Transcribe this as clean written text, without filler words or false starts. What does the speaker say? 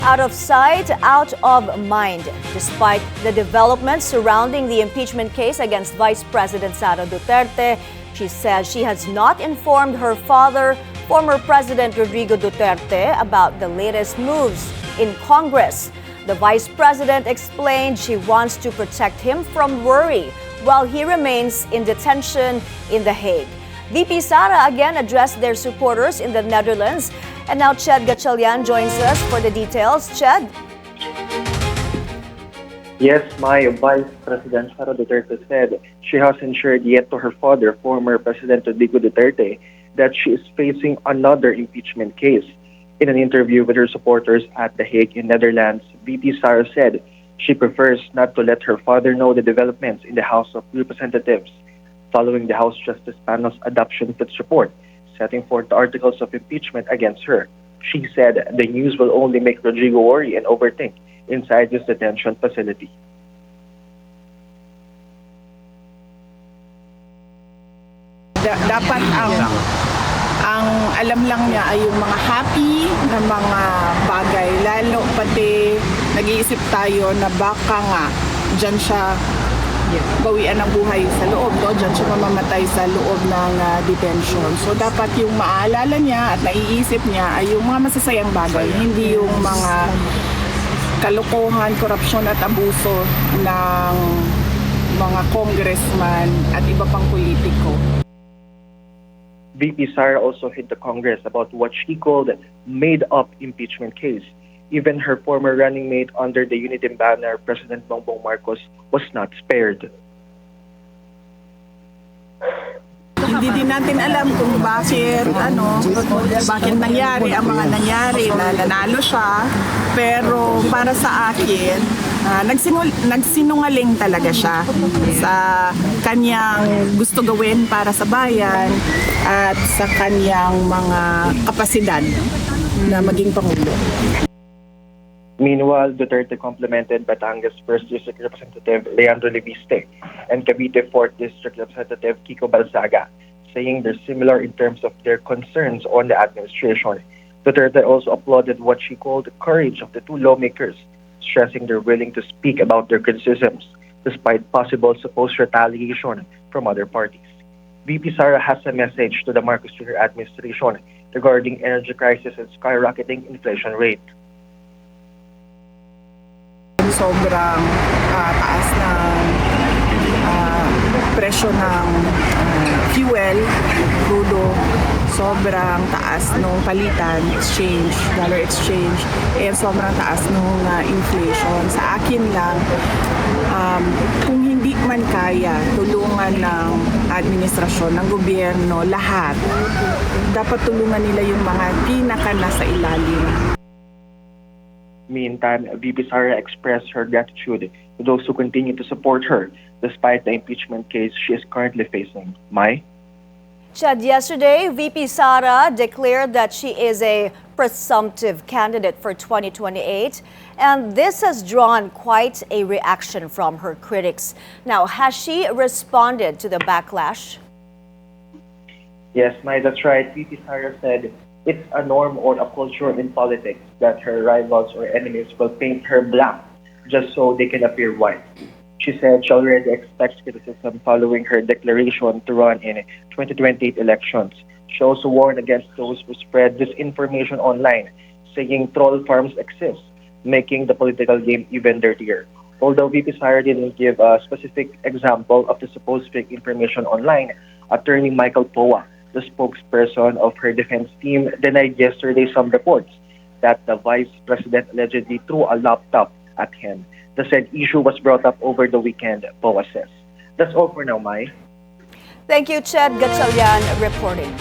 Out of sight, out of mind. Despite the developments surrounding the impeachment case against Vice President Sara Duterte, she says she has not informed her father, former President Rodrigo Duterte, about the latest moves in Congress. The Vice President explained she wants to protect him from worry while he remains in detention in The Hague. VP Sara again addressed their supporters in the Netherlands. And now Ched Gatchalian joins us for the details. Ched? Yes, my Vice President Sara Duterte said she hasn't shared yet to her father, former President Rodrigo Duterte, that she is facing another impeachment case. In an interview with her supporters at The Hague in Netherlands, VP Sara said she prefers not to let her father know the developments in the House of Representatives following the House Justice Panel's adoption of its report, setting forth the articles of impeachment against her. She said the news will only make Rodrigo worry and overthink inside his detention facility. Dapat ang alam lang niya ay yung mga happy na mga bagay, lalo pati nag-iisip tayo na baka nga dyan siya bawian ng buhay sa loob, no? Dyan siya mamamatay sa loob ng detention. So dapat yung maaalala niya at naiisip niya ay yung mga masasayang bagay, hindi yung mga kalokohan, korupsyon at abuso ng mga congressman at iba pang politiko. VP Sara also hit the Congress about what she called made-up impeachment case. Even her former running mate under the Unity banner, President Bongbong Marcos, was not spared. Hindi din natin alam kung bakit nangyari ang mga nangyari na nanalo siya. Pero para sa akin, nagsinungaling talaga siya sa kanyang gusto gawin para sa bayan at sa kanyang mga kapasidad na maging Pangulo. Meanwhile, Duterte complimented Batangas 1st District Representative Leandro Leviste and Cavite 4th District Representative Kiko Balzaga, saying they're similar in terms of their concerns on the administration. Duterte also applauded what she called the courage of the two lawmakers, stressing they're willing to speak about their criticisms despite possible supposed retaliation from other parties. VP Sara has a message to the Marcos Jr. administration regarding energy crisis and skyrocketing inflation rate. Sobrang taas ng presyo ng fuel, crudo, sobrang taas nung palitan, dollar exchange, and sobrang taas nung inflation. Sa akin lang, kung hindi man kaya tulungan ng administrasyon, ng gobyerno, lahat, dapat tulungan nila yung mga pinaka nasa ilalim. Meantime, VP Sara expressed her gratitude to those who continue to support her despite the impeachment case she is currently facing. Mai? Ched, yesterday, VP Sara declared that she is a presumptive candidate for 2028, and this has drawn quite a reaction from her critics. Now, has she responded to the backlash? Yes, Mai, that's right. VP Sara said it's a norm or a culture in politics that her rivals or enemies will paint her black just so they can appear white. She said she already expects criticism following her declaration to run in 2028 elections. She also warned against those who spread disinformation online, saying troll farms exist, making the political game even dirtier. Although VP Sara didn't give a specific example of the supposed fake information online, attorney Michael Poa, the spokesperson of her defense team, denied yesterday some reports that the vice president allegedly threw a laptop at him. The said issue was brought up over the weekend, Poa says. That's all for now, Mai. Thank you, Ched Gatchalian, reporting.